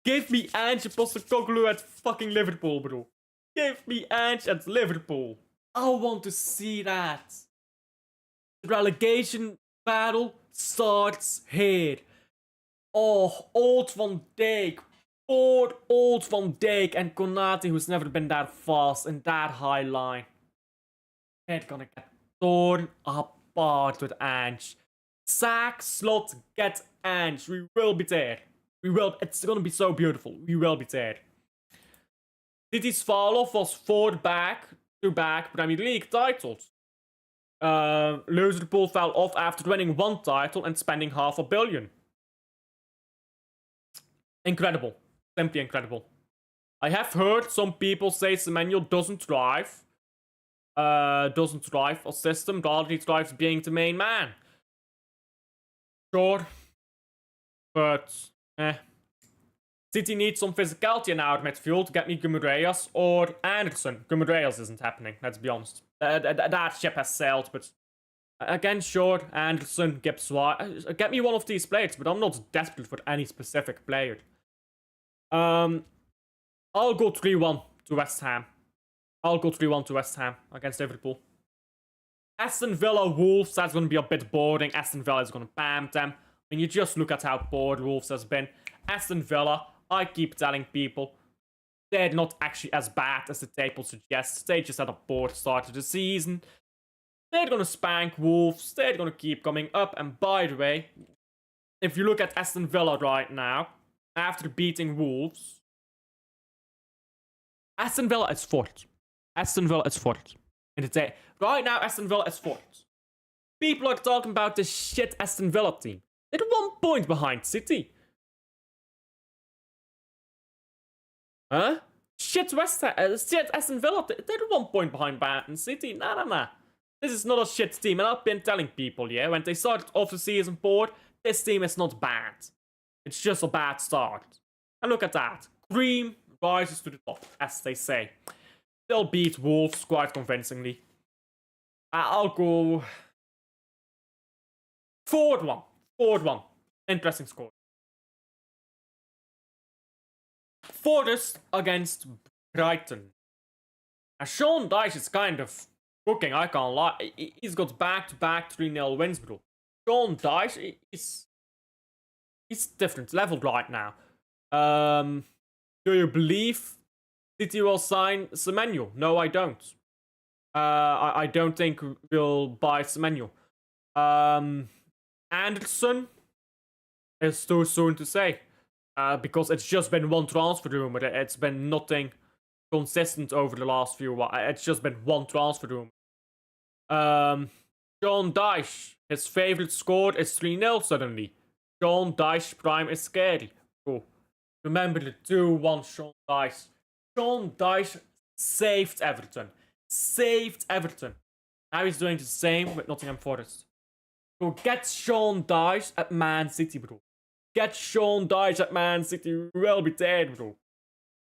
Give me Ange and Postecoglou at fucking Liverpool, bro. Give me Ange at Liverpool. I want to see that. The relegation battle starts here. Oh, old Van Dijk. Poor old Van Dijk and Konate, who's never been that fast in that high line. They're gonna get torn apart with Ange. Sack, Slot, get Ange. We will be there. We will. It's gonna be so beautiful. We will be there. City's fall-off was 4 back-to-back Premier League titles. Liverpool fell off after winning 1 title and spending $500 million. Incredible. Simply incredible. I have heard some people say Semenyo doesn't thrive. Doesn't thrive a system, rather he thrives being the main man. Sure. But, City needs some physicality in our midfield to get me Guimaraes or Anderson. Guimaraes isn't happening, let's be honest. That ship has sailed, but again, sure, Anderson, Gibbs White. Get me one of these players, but I'm not desperate for any specific player. I'll go 3-1 to West Ham. I'll go 3-1 to West Ham against Liverpool. Aston Villa Wolves, that's going to be a bit boring. Aston Villa is going to bam them. I mean, you just look at how bored Wolves has been. Aston Villa, I keep telling people, they're not actually as bad as the table suggests. They just had a poor start to the season. They're going to spank Wolves. They're going to keep coming up. And by the way, if you look at Aston Villa right now, after beating Wolves, Aston Villa is 4th. Aston Villa is 4th. Right now, Aston Villa is 4th. People are talking about this shit Aston Villa team. They're 1 point behind City. Huh? Shit shit Aston Villa. They're 1 point behind Man City. Nah. This is not a shit team. And I've been telling people, yeah, when they started off the season board, this team is not bad. It's just a bad start. And look at that. Cream rises to the top, as they say. They'll beat Wolves quite convincingly. I'll go 4-1. 4-1. Interesting score. Forest against Brighton. Now, Sean Dyche is kind of cooking, I can't lie. He's got back-to-back 3-0 wins, bro. Sean Dyche, he's different level right now. Do you believe City will sign Semenyo? No, I don't. I don't think we'll buy Semenyo. Anderson is too soon to say. Because it's just been one transfer rumor. It's been nothing consistent over the last few while. It's just been one transfer rumor. Sean Dyche, his favorite score is 3-0 suddenly. Sean Dyche Prime is scary. Cool. Remember the 2-1 Sean Dyche. Sean Dyche saved Everton. Saved Everton. Now he's doing the same with Nottingham Forest. So get Sean Dyche at Man City, bro. Get Sean Dyche at Man City. We will be dead, bro.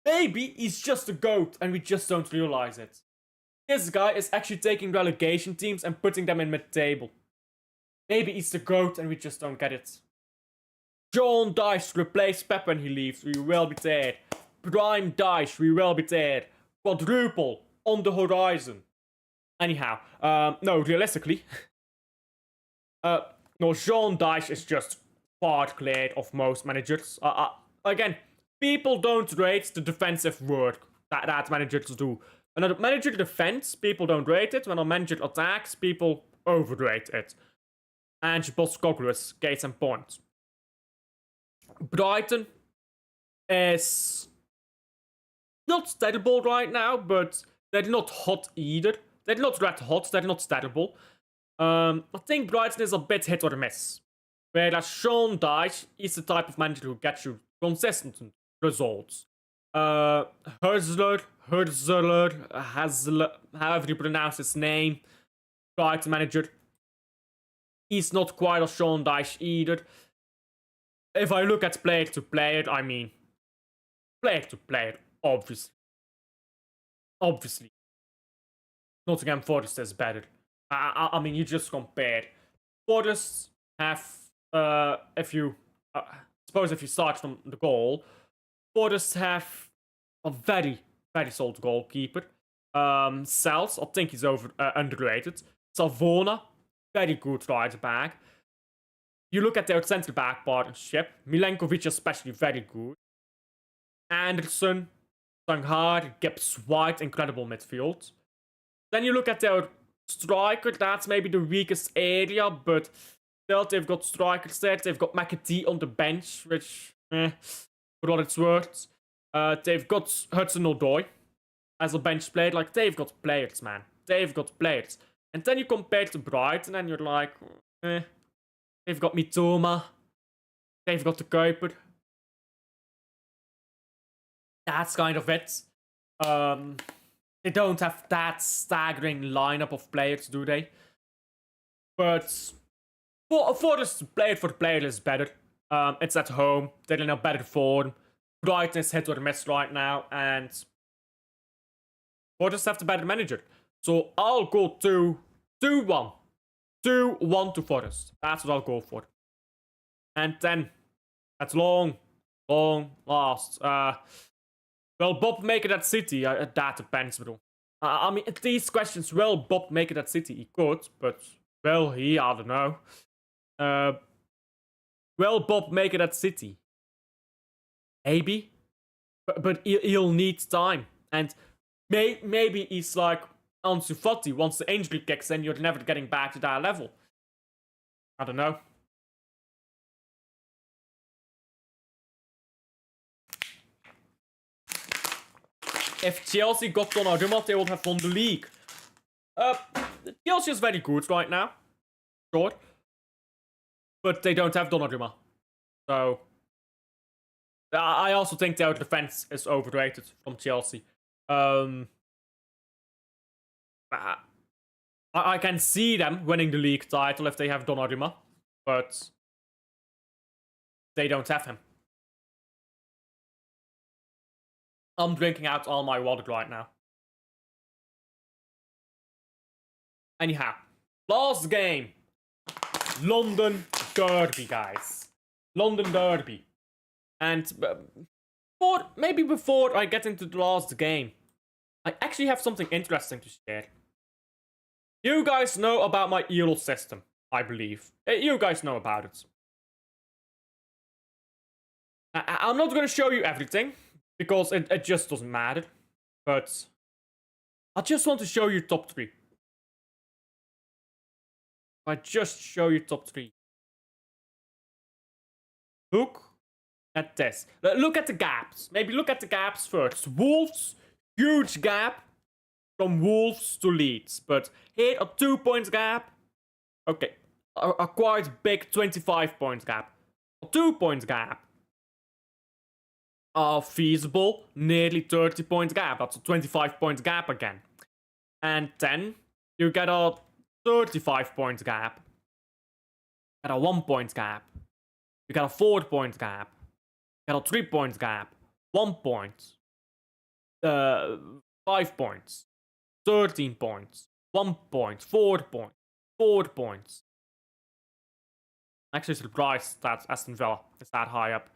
Maybe he's just a GOAT and we just don't realize it. This guy is actually taking relegation teams and putting them in mid-table. Maybe he's the GOAT and we just don't get it. Sean Dyche replace Pep when he leaves. We will be dead. Prime Dyche. We will be dead. Quadruple on the horizon. Anyhow, no, realistically. No, Sean Dyche is just far cleared of most managers. Again, people don't rate the defensive work that managers do. When a manager defends, people don't rate it. When a manager attacks, people overrate it. And Postecoglou is case in point. Brighton is not terrible right now, but they're not hot either. They're not red hot, they're not terrible. I think Brighton is a bit hit or miss. Whereas Sean Dyche is the type of manager who gets you consistent results. Hazler, however you pronounce his name, Brighton manager. He's not quite a Sean Dyche either. If I look at player to player, I mean, player to player, obviously. Obviously. Nottingham Forest is better. I mean, you just compare. Forest have, suppose if you start from the goal, Forest have a very, very solid goalkeeper. Sels, I think he's underrated. Savona, very good right back. You look at their central back partnership, Milenkovic especially very good. Anderson, Sanghar, Gibbs White, incredible midfield. Then you look at their striker, that's maybe the weakest area, but still they've got strikers there. They've got McAtee on the bench, which, for what it's worth. They've got Hudson-Odoi as a bench player. Like, they've got players, man. They've got players. And then you compare to Brighton and you're like, they've got Mitoma. They've got the Kuiper. That's kind of it. They don't have that staggering lineup of players, do they? But Forest player for player is better. It's at home. They're in a better form. Brighton is hit or miss right now, and Forest have the better manager. So I'll go 2-1. 2-1 to Forest. That's what I'll go for. And then, at long last. Will Bob make it at City? That depends, bro. I mean, these questions, will Bob make it at City? He could, but will he? I don't know. Will Bob make it at City? Maybe. But he'll need time. And maybe he's like Ansu Fati. Once the injury kicks in, you're never getting back to that level. I don't know. If Chelsea got Donnarumma, they would have won the league. Chelsea is very good right now. Sure. But they don't have Donnarumma. So, I also think their defense is overrated from Chelsea. I can see them winning the league title if they have Donnarumma. But they don't have him. I'm drinking out all my water right now. Anyhow, last game. London Derby, guys. London Derby. And maybe before I get into the last game, I actually have something interesting to share. You guys know about my ELO system, I believe. You guys know about it. I'm not going to show you everything, because it just doesn't matter. But I just want to show you top 3. I just show you top 3. Look at this. Look at the gaps. Maybe look at the gaps first. Wolves, huge gap from Wolves to Leeds. But here a 2 points gap. Okay, a quite big 25 points gap. A 2 points gap. A feasible, nearly 30 points gap. That's a 25 points gap again. And then you get a 35 points gap. Get a 1 point gap. You got a 4 point gap. You got a 3 points gap. 1 point. 5 points. 13 points. 1 point. 4 points. 4 points. Actually surprised that Aston Villa is that high up.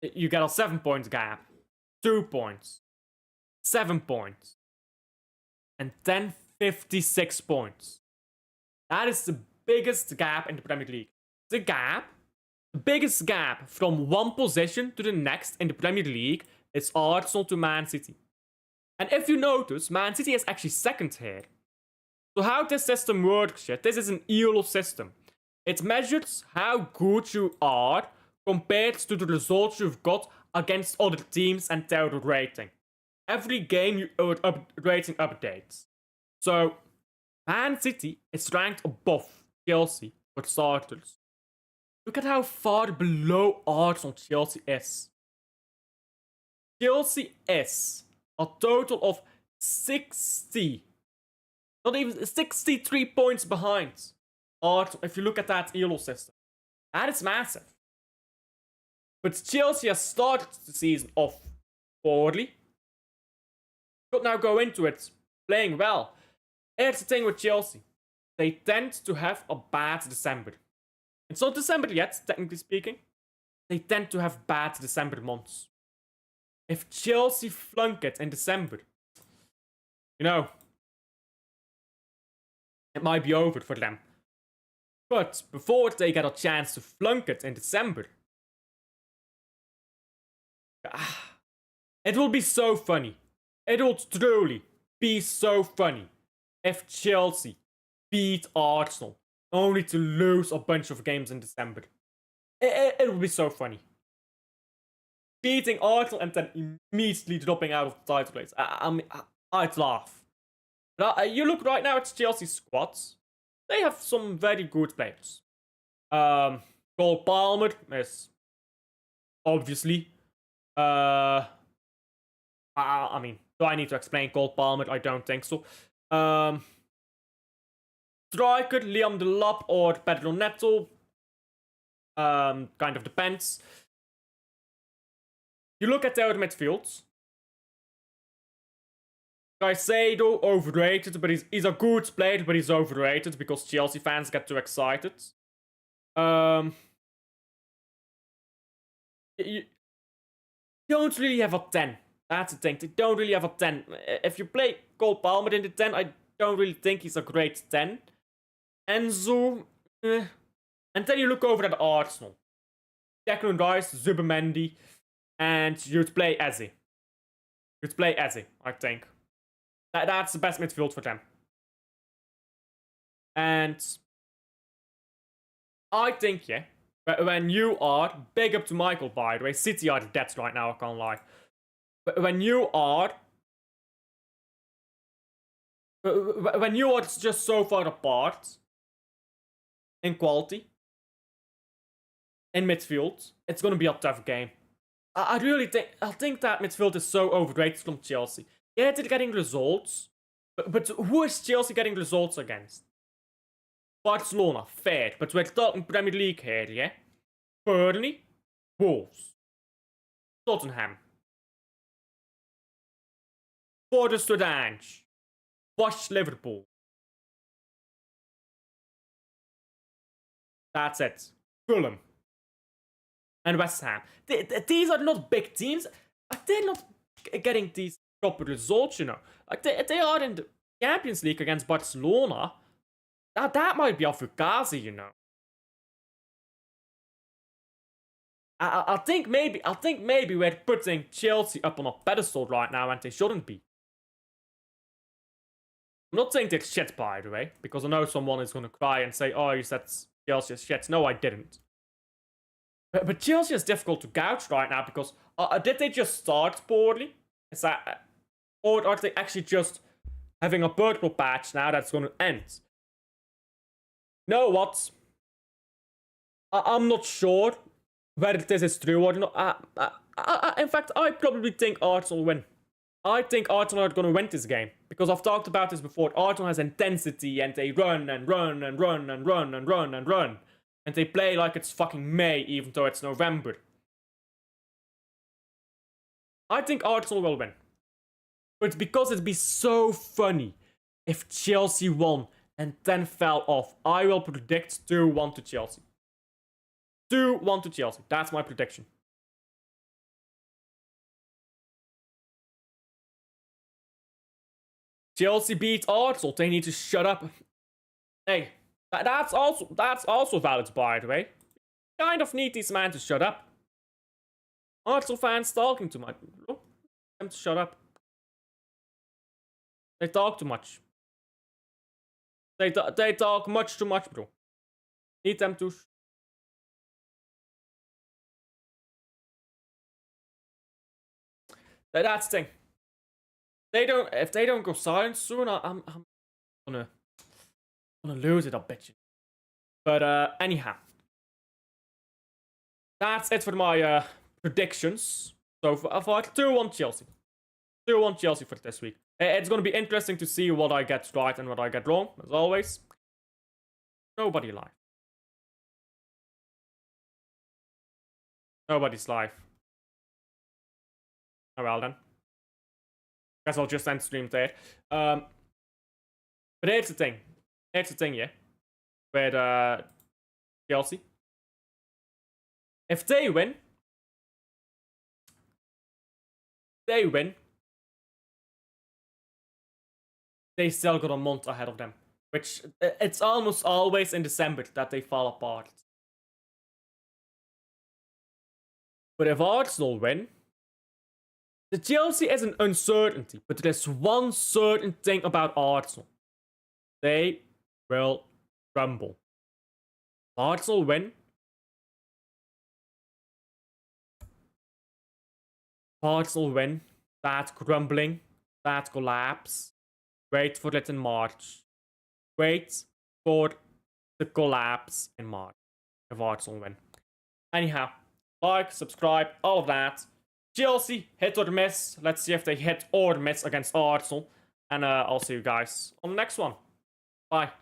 You get a 7 points gap. 2 points. 7 points. And then 56 points. That is the biggest gap in the Premier League. The biggest gap from one position to the next in the Premier League is Arsenal to Man City. And if you notice, Man City is actually second here. So how this system works, this is an ELO system. It measures how good you are compared to the results you've got against other teams and their rating. Every game rating updates. So Man City is ranked above Chelsea for starters. Look at how far below Arsenal Chelsea is. Chelsea is a total of 60. Not even 63 points behind Arsenal, if you look at that ELO system. That is massive. But Chelsea has started the season off poorly. Could now go into it playing well. Here's the thing with Chelsea. They tend to have a bad December. It's not December yet, technically speaking. They tend to have bad December months. If Chelsea flunk it in December, you know, it might be over for them. But before they get a chance to flunk it in December, it will be so funny. It will truly be so funny if Chelsea beat Arsenal only to lose a bunch of games in December. It will be so funny. Beating Arsenal and then immediately dropping out of the title race. I'd laugh. But you look right now at Chelsea's squads. They have some very good players. Cole Palmer is obviously. I mean, do I need to explain Cole Palmer? I don't think so. Striker, Liam Delap or Pedro Neto. Kind of depends. You look at their midfields. Caicedo, overrated, but he's a good player, but he's overrated because Chelsea fans get too excited. You don't really have a 10. That's the thing. They don't really have a 10. If you play Cole Palmer in the 10, I don't really think he's a great 10. Enzo. And then you look over at Arsenal. Declan Rice, Zubimendi. And you'd play Eze. You'd play Eze, I think. That's the best midfield for them. And I think, yeah, when you are, big up to Michael, by the way, City are the deads right now, I can't lie. But when you are just so far apart in quality, in midfield, it's going to be a tough game. I think that midfield is so overrated from Chelsea. Yeah, they're getting results, but who is Chelsea getting results against? Barcelona, fair, but we're talking Premier League here, yeah? Burnley, Wolves, Tottenham, Forest Orange, Wash Liverpool. That's it. Fulham. And West Ham. These are not big teams. They're not getting these proper results, you know. They are in the Champions League against Barcelona. That might be a fugazi, you know. I think maybe we're putting Chelsea up on a pedestal right now, and they shouldn't be. I'm not saying they're shit, by the way, because I know someone is gonna cry and say, "Oh, you said Chelsea is shit." No, I didn't. But Chelsea is difficult to gouge right now because did they just start poorly? Is that, or are they actually just having a purple patch now that's gonna end? You know what? I'm not sure whether this is true or not. In fact, I probably think Arsenal win. I think Arsenal are going to win this game. Because I've talked about this before. Arsenal has intensity and they run and run and run and run and run and run. And they play like it's fucking May even though it's November. I think Arsenal will win. But because it'd be so funny if Chelsea won and then fell off, I will predict 2-1 to Chelsea. 2-1 to Chelsea. That's my prediction. Chelsea beat Arsenal. They need to shut up. Hey, that's also valid, by the way. You kind of need these men to shut up. Arsenal fans talking too much. Look, them to shut up. They talk too much. They talk much too much, bro. Need them to. That's the thing. If they don't go silent soon, I'm gonna lose it, I bet you. But anyhow, that's it for my predictions. So for 2-1 Chelsea, 2-1 Chelsea for this week. It's gonna be interesting to see what I get right and what I get wrong, as always. Nobody live. Nobody's live. Oh well then. Guess I'll just end stream there. But here's the thing. Here's the thing, yeah. With Chelsea. If they win, they still got a month ahead of them. Which, it's almost always in December that they fall apart. But if Arsenal win, the Chelsea is an uncertainty, but there's one certain thing about Arsenal. They will crumble. Arsenal win. Arsenal win. That crumbling. That collapse. Wait for it in March. Wait for the collapse in March. If Arsenal win. Anyhow, like, subscribe, all of that. Chelsea, hit or miss. Let's see if they hit or miss against Arsenal. And I'll see you guys on the next one. Bye.